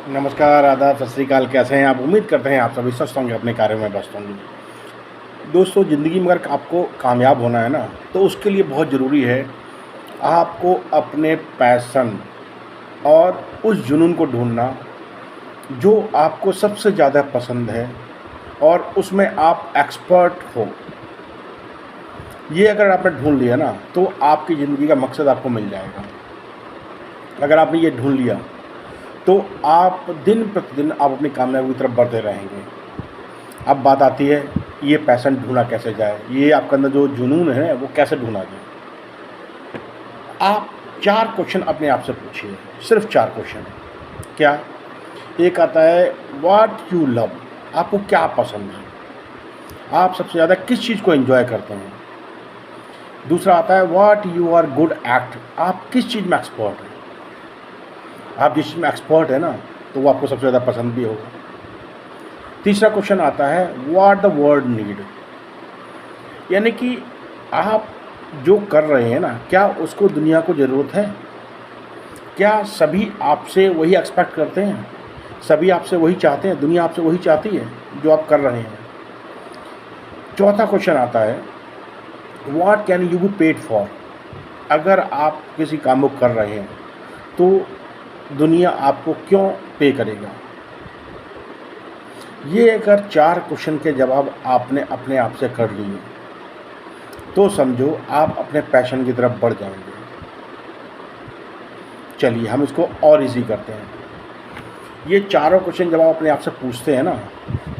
नमस्कार, आदाब, सत श्री अकाल। कैसे हैं आप? उम्मीद करते हैं आप सभी स्वस्थ होंगे, अपने कार्यों में व्यस्त होंगे। दोस्तों, ज़िंदगी में अगर आपको कामयाब होना है ना, तो उसके लिए बहुत ज़रूरी है आपको अपने पैशन और उस जुनून को ढूँढना जो आपको सबसे ज़्यादा पसंद है और उसमें आप एक्सपर्ट हो। ये अगर आपने ढूँढ लिया ना, तो आपकी ज़िंदगी का मकसद आपको मिल जाएगा। अगर आपने ये ढूँढ लिया, तो आप दिन प्रतिदिन आप अपनी कामयाबी की तरफ बढ़ते रहेंगे। अब बात आती है, ये पैशन ढूँढा कैसे जाए? ये आपके अंदर जो जुनून है वो कैसे ढूँढा जाए? आप 4 क्वेश्चन अपने आप से पूछिए, सिर्फ़ 4 क्वेश्चन। क्या? एक आता है व्हाट यू लव, आपको क्या पसंद है? आप सबसे ज़्यादा किस चीज़ को एन्जॉय करते हैं? दूसरा आता है what you are good at, आप किस चीज़ में एक्सपर्ट हैं? आप जिस चीज़ में एक्सपर्ट हैं ना, तो वो आपको सबसे ज़्यादा पसंद भी होगा। तीसरा क्वेश्चन आता है व्हाट द वर्ल्ड नीड, यानी कि आप जो कर रहे हैं ना, क्या उसको दुनिया को ज़रूरत है? क्या सभी आपसे वही एक्सपेक्ट करते हैं? सभी आपसे वही चाहते हैं? दुनिया आपसे वही चाहती है जो आप कर रहे हैं? चौथा क्वेश्चन आता है what can you be paid for, अगर आप किसी काम को कर रहे हैं तो दुनिया आपको क्यों पे करेगा? ये अगर 4 क्वेश्चन के जवाब आपने अपने आप से कर लिए, तो समझो आप अपने पैशन की तरफ बढ़ जाएंगे। चलिए हम इसको और इजी करते हैं। ये चारों क्वेश्चन जब आप अपने आप से पूछते हैं ना,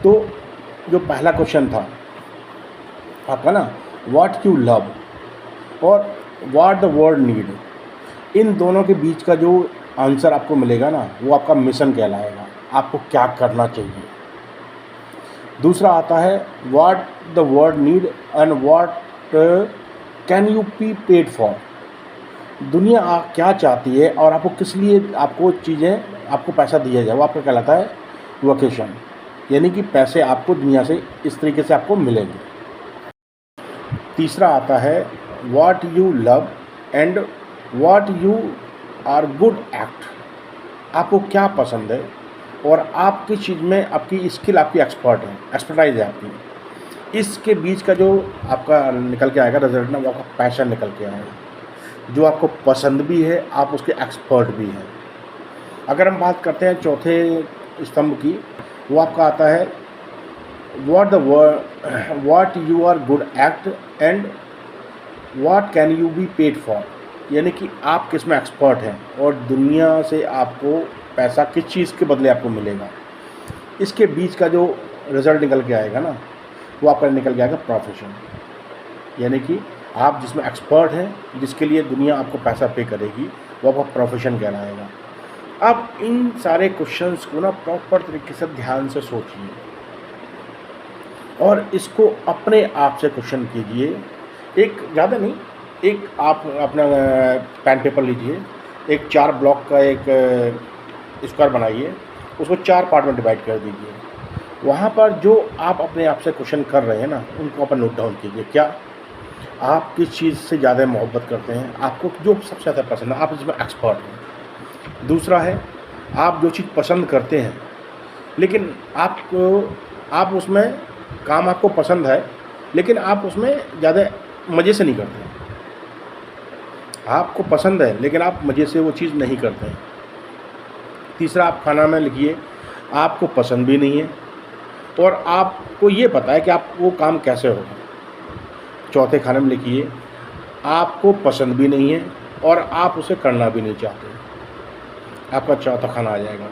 तो जो पहला क्वेश्चन था आपका ना, व्हाट यू लव और व्हाट द वर्ल्ड नीड, इन दोनों के बीच का जो आंसर आपको मिलेगा ना, वो आपका मिशन कहलाएगा। आपको क्या करना चाहिए। दूसरा आता है what the world need and what can you be paid for, दुनिया क्या चाहती है और आपको किस लिए आपको चीज़ें आपको पैसा दिया जाए, वो आपका कहलाता है वोकेशन, यानी कि पैसे आपको दुनिया से इस तरीके से आपको मिलेंगे। तीसरा आता है what you love and what you are good at, आपको क्या पसंद है और आप किस चीज़ में आपकी स्किल, आपकी एक्सपर्टाइज है आपकी। इसके बीच का जो आपका निकल के आएगा रिजल्ट ना, वो आपका पैशन निकल के आएगा, जो आपको पसंद भी है, आप उसके एक्सपर्ट भी हैं। अगर हम बात करते हैं चौथे स्तंभ की, वो आपका आता है what you are good at and what can you be paid for, यानी कि आप किस में एक्सपर्ट हैं और दुनिया से आपको पैसा किस चीज़ के बदले आपको मिलेगा। इसके बीच का जो रिज़ल्ट निकल के आएगा ना, वो आपका निकल के आएगा प्रोफेशन, यानी कि आप जिसमें एक्सपर्ट हैं, जिसके लिए दुनिया आपको पैसा पे करेगी, वो आपका प्रोफेशन कहलाएगा। अब इन सारे क्वेश्चंस को ना प्रॉपर तरीके से ध्यान से सोचिए और इसको अपने आप से क्वेश्चन कीजिए। एक ज़्यादा नहीं, एक आप अपना पेन पेपर लीजिए, एक 4 ब्लॉक का एक स्क्वायर बनाइए, उसको 4 पार्ट में डिवाइड कर दीजिए। वहाँ पर जो आप अपने आप से क्वेश्चन कर रहे हैं ना, उनको अपन नोट डाउन कीजिए। क्या आप किस चीज़ से ज़्यादा मोहब्बत करते हैं, आपको जो सबसे ज़्यादा पसंद है, आप इसमें एक्सपर्ट हैं। दूसरा है आप जो चीज़ पसंद करते हैं, लेकिन आप उसमें काम आपको पसंद है, लेकिन आप उसमें ज़्यादा मज़े से नहीं करते हैं। आपको पसंद है लेकिन आप मज़े से वो चीज़ नहीं करते हैं। तीसरा आप खाना में लिखिए, आपको पसंद भी नहीं है और आपको ये पता है कि आप वो काम कैसे होगा। चौथे खाने में लिखिए, आपको पसंद भी नहीं है और आप उसे करना भी नहीं चाहते। आपका चौथा खाना आ जाएगा।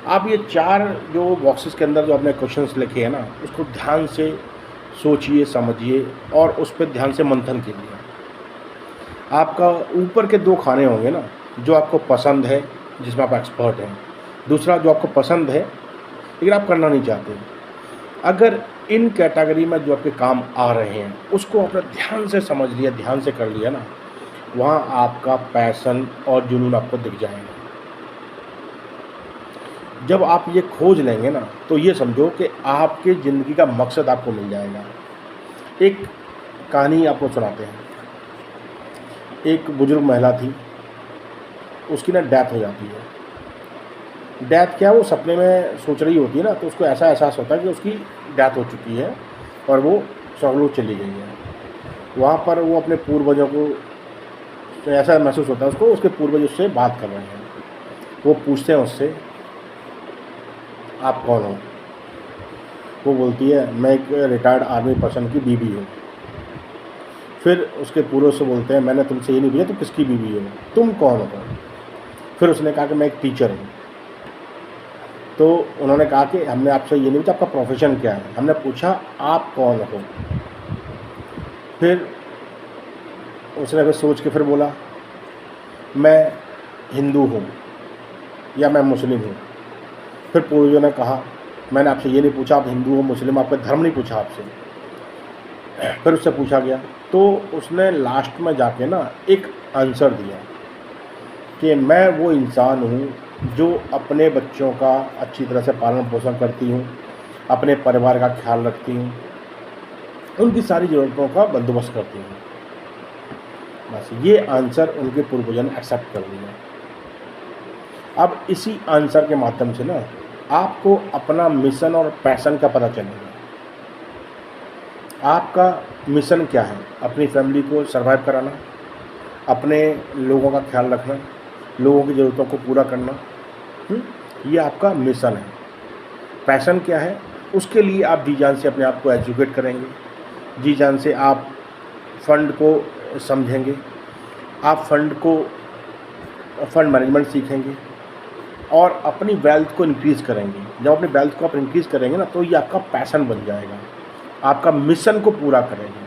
आप ये 4 जो बॉक्सेस के अंदर जो आपने क्वेश्चंस लिखे हैं ना, उसको ध्यान से सोचिए, समझिए और उस पर ध्यान से मंथन कीजिए। आपका ऊपर के 2 खाने होंगे ना, जो आपको पसंद है, जिसमें आप एक्सपर्ट हैं। दूसरा जो आपको पसंद है लेकिन आप करना नहीं चाहते। अगर इन कैटेगरी में जो आपके काम आ रहे हैं, उसको आपने ध्यान से समझ लिया, ध्यान से कर लिया ना, वहाँ आपका पैशन और जुनून आपको दिख जाएगा। जब आप ये खोज लेंगे ना, तो ये समझो कि आपकी ज़िंदगी का मकसद आपको मिल जाएगा। एक कहानी आपको सुनाते हैं। एक बुजुर्ग महिला थी, उसकी ना डेथ हो जाती है। डेथ क्या, वो सपने में सोच रही होती है ना, तो उसको ऐसा एहसास होता है कि उसकी डेथ हो चुकी है और वो स्वर्गलोक चली गई है। वहाँ पर वो अपने पूर्वजों को, तो ऐसा महसूस होता है उसको, उसके पूर्वज उससे बात कर रहे हैं। वो पूछते हैं उससे, आप कौन हो? वो बोलती है, मैं एक रिटायर्ड आर्मी पर्सन की बीवी हूँ। फिर उसके पूर्वज से बोलते हैं, मैंने तुमसे ये नहीं पूछा तुम किसकी बीवी हो, तुम कौन हो? फिर उसने कहा कि मैं एक टीचर हूँ। तो उन्होंने कहा कि हमने आपसे ये नहीं पूछा आपका प्रोफेशन क्या है, हमने पूछा आप कौन हो। फिर उसने फिर सोच के फिर बोला, मैं हिंदू हूँ या मैं मुस्लिम हूँ। फिर पूर्वजों ने कहा, मैंने आपसे ये नहीं पूछा आप हिंदू हो मुस्लिम, आपका धर्म नहीं पूछा आपसे। फिर उससे पूछा गया, तो उसने लास्ट में जाके ना एक आंसर दिया कि मैं वो इंसान हूँ जो अपने बच्चों का अच्छी तरह से पालन पोषण करती हूँ, अपने परिवार का ख्याल रखती हूँ, उनकी सारी ज़रूरतों का बंदोबस्त करती हूँ। बस ये आंसर उनके पूर्वजों ने एक्सेप्ट कर लिया। अब इसी आंसर के माध्यम से ना आपको अपना मिशन और पैशन का पता चलेगा। आपका मिशन क्या है? अपनी फैमिली को सर्वाइव कराना, अपने लोगों का ख्याल रखना, लोगों की ज़रूरतों को पूरा करना, ये आपका मिशन है। पैशन क्या है? उसके लिए आप जी जान से अपने आप को एजुकेट करेंगे, जी जान से आप फंड को समझेंगे, आप फंड मैनेजमेंट सीखेंगे और अपनी वेल्थ को इंक्रीज़ करेंगे। जब अपनी वेल्थ को आप इंक्रीज़ करेंगे ना, तो ये आपका पैशन बन जाएगा, आपका मिशन को पूरा करेंगे।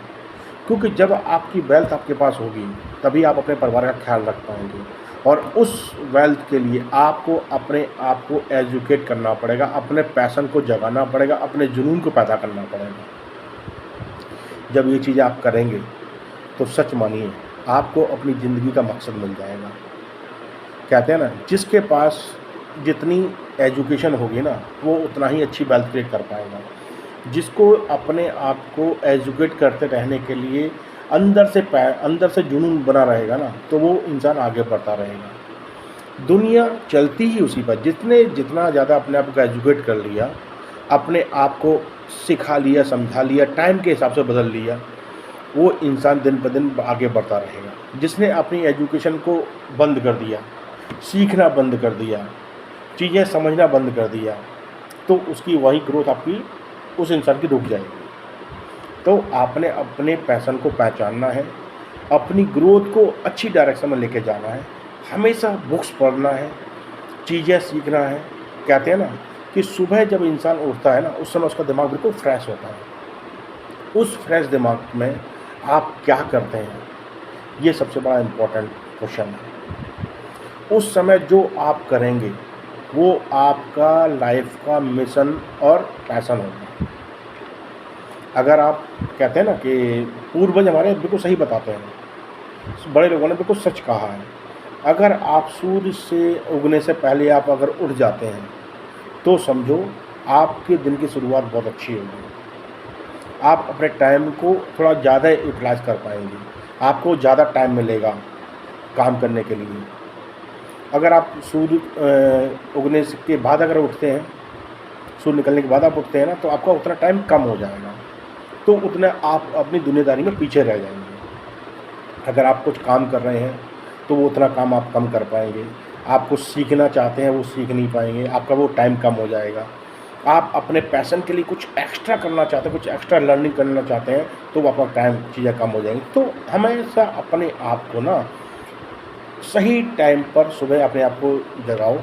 क्योंकि जब आपकी वेल्थ आपके पास होगी तभी आप अपने परिवार का ख्याल रख पाएंगे, और उस वेल्थ के लिए आपको अपने आप को एजुकेट करना पड़ेगा, अपने पैशन को जगाना पड़ेगा, अपने जुनून को पैदा करना पड़ेगा। जब ये चीज़ें आप करेंगे तो सच मानिए आपको अपनी ज़िंदगी का मकसद मिल जाएगा। कहते हैं ना, जिसके पास जितनी एजुकेशन होगी ना, वो उतना ही अच्छी वेल्थ क्रिएट कर पाएगा। जिसको अपने आप को एजुकेट करते रहने के लिए अंदर से जुनून बना रहेगा ना, तो वो इंसान आगे बढ़ता रहेगा। दुनिया चलती ही उसी पर, जितना ज़्यादा अपने आप को एजुकेट कर लिया, अपने आप को सिखा लिया, समझा लिया, टाइम के हिसाब से बदल लिया, वो इंसान दिन ब दिन आगे बढ़ता रहेगा। जिसने अपनी एजुकेशन को बंद कर दिया, सीखना बंद कर दिया, चीज़ें समझना बंद कर दिया, तो उसकी वही ग्रोथ आपकी उस इंसान की रुक जाएगी। तो आपने अपने पैशन को पहचानना है, अपनी ग्रोथ को अच्छी डायरेक्शन में लेके जाना है, हमेशा बुक्स पढ़ना है, चीज़ें सीखना है। कहते हैं ना कि सुबह जब इंसान उठता है ना, उस समय उसका दिमाग बिल्कुल फ्रेश होता है। उस फ्रेश दिमाग में आप क्या करते हैं, ये सबसे बड़ा इम्पोर्टेंट क्वेश्चन है। उस समय जो आप करेंगे वो आपका लाइफ का मिशन और पैशन होगा। अगर आप कहते हैं ना कि पूर्वज हमारे बिल्कुल सही बताते हैं, बड़े लोगों ने बिल्कुल सच कहा है, अगर आप सूर्य से उगने से पहले आप अगर उठ जाते हैं तो समझो आपके दिन की शुरुआत बहुत अच्छी होगी। आप अपने टाइम को थोड़ा ज़्यादा यूटिलाइज कर पाएंगे, आपको ज़्यादा टाइम मिलेगा काम करने के लिए। अगर आप सूर्य उगने के बाद अगर उठते हैं, सूर्य निकलने के बाद आप उठते हैं ना, तो आपका उतना टाइम कम हो जाएगा, तो उतना आप अपनी दुनियादारी में पीछे रह जाएंगे। अगर आप कुछ काम कर रहे हैं तो वो उतना काम आप कम कर पाएंगे। आप कुछ सीखना चाहते हैं वो सीख नहीं पाएंगे, आपका वो टाइम कम हो जाएगा। आप अपने पैशन के लिए कुछ एक्स्ट्रा करना चाहते हैं, कुछ एक्स्ट्रा लर्निंग करना चाहते हैं, तो वो आपका टाइम चीज़ें कम हो जाएंगी। तो हमेशा अपने आप को ना सही टाइम पर सुबह अपने आप को जगाओ,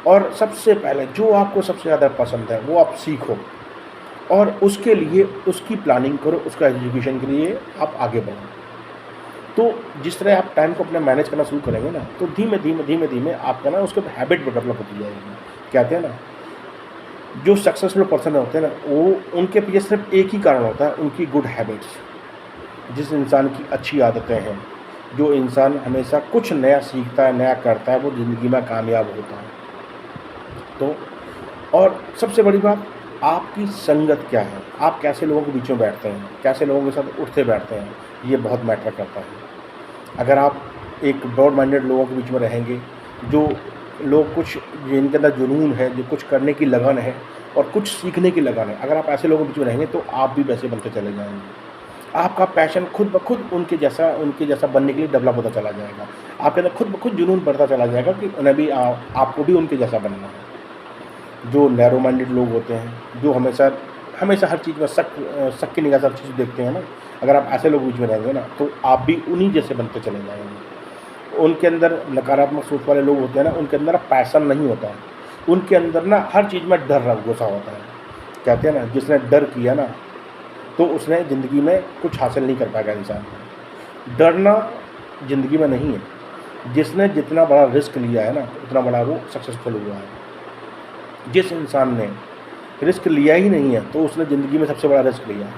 और सबसे पहले जो आपको सबसे ज़्यादा पसंद है वो आप सीखो, और उसके लिए उसकी प्लानिंग करो, उसका एजुकेशन के लिए आप आगे बढ़ो। तो जिस तरह आप टाइम को अपना मैनेज करना शुरू करेंगे ना, तो धीमे धीमे आपका ना उसके हैबिट डेवलप होती जाएगी। कहते हैं ना, जो सक्सेसफुल पर्सन होते हैं ना, वो उनके पीछे सिर्फ एक ही कारण होता है, उनकी गुड हैबिट्स। जिस इंसान की अच्छी आदतें हैं, जो इंसान हमेशा कुछ नया सीखता है, नया करता है, वो ज़िंदगी में कामयाब होता है। तो और सबसे बड़ी बात, आपकी संगत क्या है, आप कैसे लोगों के बीच में बैठते हैं, कैसे लोगों के साथ उठते बैठते हैं, ये बहुत मैटर करता है। अगर आप एक ब्रॉड माइंडेड लोगों के बीच में रहेंगे, जो लोग कुछ जिनके अंदर जुनून है, जो कुछ करने की लगन है और कुछ सीखने की लगन है, अगर आप ऐसे लोगों के बीच में रहेंगे तो आप भी वैसे बनते चले जाएँगे। आपका पैशन खुद ब खुद उनके जैसा बनने के लिए डेवलप होता चला जाएगा। आपके अंदर खुद ब खुद जुनून बढ़ता चला जाएगा कि उन्हें भी आपको भी उनके जैसा बनना है। जो नैरो माइंडेड लोग होते हैं, जो हमेशा हमेशा हर चीज़ में शक की निगाह से हर चीज़ देखते हैं ना, अगर आप ऐसे लोग बीच में रहेंगे ना, तो आप भी उन्हीं जैसे बनते चले जाएँगे। उनके अंदर नकारात्मक सोच वाले लोग होते हैं ना, उनके अंदर पैशन नहीं होता है। उनके अंदर ना हर चीज़ में डर घुसा होता है। कहते हैं ना, जिसने डर किया ना, तो उसने ज़िंदगी में कुछ हासिल नहीं कर पाएगा इंसान। डरना ज़िंदगी में नहीं है। जिसने जितना बड़ा रिस्क लिया है ना, उतना बड़ा वो सक्सेसफुल हुआ है। जिस इंसान ने रिस्क लिया ही नहीं है, तो उसने ज़िंदगी में सबसे बड़ा रिस्क लिया है।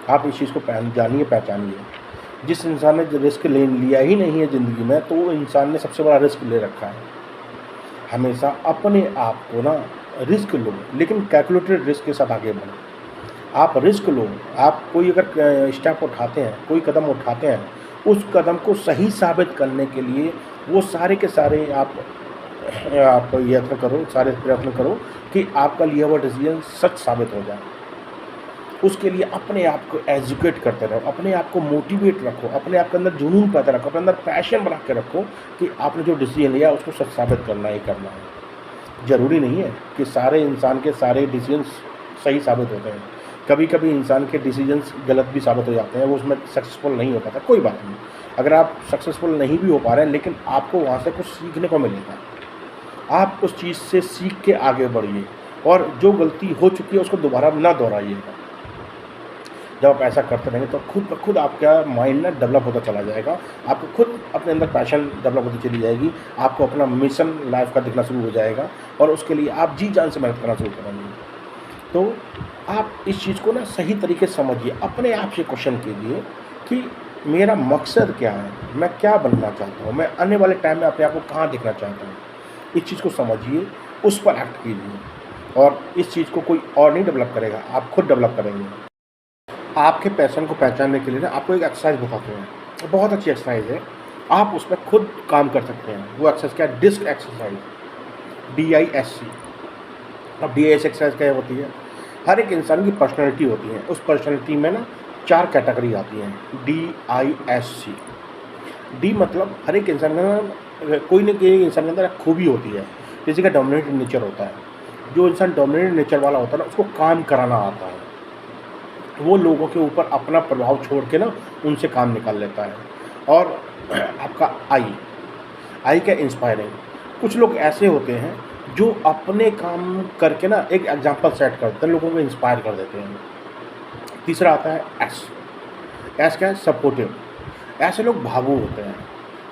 आप इस चीज़ को जानिए, पहचानिए। जिस इंसान ने रिस्क लिया ही नहीं है ज़िंदगी में, तो वो इंसान ने सबसे बड़ा रिस्क ले रखा है। हमेशा अपने आप को ना रिस्क लो, लेकिन कैलकुलेटेड रिस्क के साथ आगे बढ़ो। आप रिस्क लो। आप कोई अगर स्टेप उठाते हैं, कोई कदम उठाते हैं, उस कदम को सही साबित करने के लिए वो सारे के सारे आप यत्न करो, सारे प्रयत्न करो कि आपका लिया हुआ डिसीजन सच साबित हो जाए। उसके लिए अपने आप को एजुकेट करते रहो, अपने आप को मोटिवेट रखो, अपने आप के अंदर जुनून पैदा रखो, अपने अंदर पैशन बना के रखो कि आपने जो डिसीजन लिया उसको सच साबित करना ही करना है। ज़रूरी नहीं है कि सारे इंसान के सारे डिसीजन सही साबित होते हैं। कभी कभी इंसान के डिसीजंस गलत भी साबित हो जाते हैं, वो उसमें सक्सेसफुल नहीं हो पाता। कोई बात नहीं, अगर आप सक्सेसफुल नहीं भी हो पा रहे हैं, लेकिन आपको वहाँ से कुछ सीखने को मिलेगा। आप उस चीज़ से सीख के आगे बढ़िए और जो गलती हो चुकी है उसको दोबारा ना दोहराइएगा। जब आप ऐसा करते रहेंगे तो खुद ब खुद आपका माइंड ना डेवलप होता चला जाएगा। आपको खुद अपने अंदर पैशन डेवलप होती चली जाएगी। आपको अपना मिशन लाइफ का दिखना शुरू हो जाएगा और उसके लिए आप जी जान से मेहनत करना शुरू करेंगे। तो आप इस चीज़ को ना सही तरीके से समझिए। अपने आप से क्वेश्चन कीजिए कि मेरा मकसद क्या है, मैं क्या बनना चाहता हूँ, मैं आने वाले टाइम में अपने आप को कहाँ देखना चाहता हूँ। इस चीज़ को समझिए, उस पर एक्ट कीजिए और इस चीज़ को कोई और नहीं डेवलप करेगा, आप खुद डेवलप करेंगे। आपके पैशन को पहचानने के लिए ना आपको एक एक्सरसाइज बताते हैं, बहुत अच्छी एक्सरसाइज है। आप उस पर खुद काम कर सकते हैं। वो एक्सरसाइज क्या है? Disc exercise, DISC। अब DISC एक्सरसाइज क्या होती है? हर एक इंसान की पर्सनैलिटी होती है, उस पर्सनैलिटी में ना 4 कैटेगरी आती हैं। DISC। डी मतलब हर एक इंसान का कोई न कोई इंसान के अंदर एक खूबी होती है, किसी का डोमिनेटेड नेचर होता है। जो इंसान डोमिनेटेड नेचर वाला होता है ना, उसको काम कराना आता है। वो लोगों के ऊपर अपना प्रभाव छोड़ के ना उनसे काम निकाल लेता है। और आपका आई क्या? इंस्पायरिंग। कुछ लोग ऐसे होते हैं जो अपने काम करके ना एक एग्जाम्पल सेट करते हैं, लोगों को इंस्पायर कर देते हैं। तीसरा आता है एस क्या है? सपोर्टिव। ऐसे लोग भावुक होते हैं।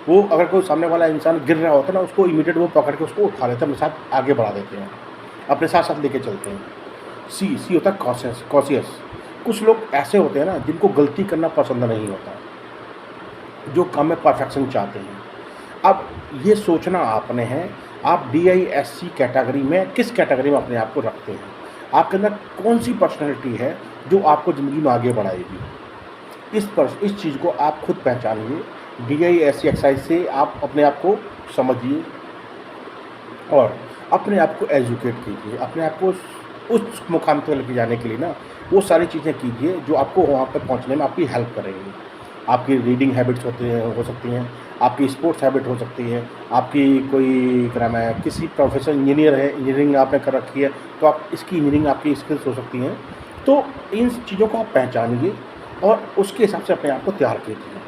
वो अगर कोई सामने वाला इंसान गिर रहा होता है ना, उसको इमीडिएट वो पकड़ के उसको उठा लेते हैं, अपने साथ आगे बढ़ा देते हैं, अपने साथ साथ लेके चलते हैं। सी होता है कॉशियस। कुछ लोग ऐसे होते हैं ना जिनको गलती करना पसंद नहीं होता, जो काम में परफेक्शन चाहते हैं। अब ये सोचना आपने है, आप DISC कैटेगरी में किस कैटेगरी में अपने आप को रखते हैं। आपके अंदर कौन सी पर्सनैलिटी है जो आपको ज़िंदगी में आगे बढ़ाएगी। इस चीज़ को आप खुद पहचानिए। DISC एक्सरसाइज से आप अपने आप को समझिए और अपने आप को एजुकेट कीजिए। अपने आप को उस मुकाम तक लेके जाने के लिए ना वो सारी चीज़ें कीजिए जो आपको वहाँ पर पहुँचने में आपकी हेल्प करेंगी। आपकी रीडिंग हैबिट्स हो सकती हैं, आपकी स्पोर्ट्स हैबिट हो सकती है, आपकी कोई क्या नाम है, किसी प्रोफेशनल इंजीनियर है, इंजीनियरिंग आपने कर रखी है, तो आप इसकी इंजीनियरिंग आपकी स्किल्स हो सकती हैं। तो इन चीज़ों को आप पहचानिए और उसके हिसाब से अपने आप को तैयार कीजिए।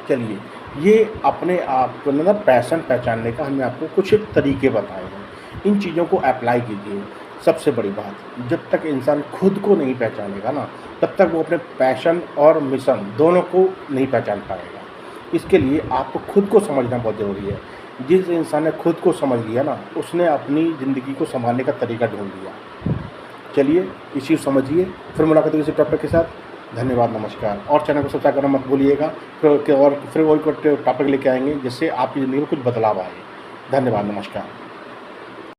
चलिए, ये अपने आप को ना पैशन पहचानने का हमने आपको कुछ तरीके बताए हैं। इन चीज़ों को अप्लाई कीजिए। सबसे बड़ी बात, जब तक इंसान खुद को नहीं पहचानेगा ना, तब तक वो अपने पैशन और मिशन दोनों को नहीं पहचान पाएगा। इसके लिए आपको खुद को समझना बहुत ज़रूरी है। जिस इंसान ने खुद को समझ लिया ना, उसने अपनी ज़िंदगी को संभालने का तरीका ढूंढ लिया। चलिए, इस चीज़ समझिए। फिर मुलाकात होगी किसी टॉपिक के साथ। धन्यवाद, नमस्कार। और चैनल को सब्सक्राइब करना मत भूलिएगा। फिर और टॉपिक लेके आएंगे जिससे आपकी ज़िंदगी में कुछ बदलाव आए। धन्यवाद, नमस्कार।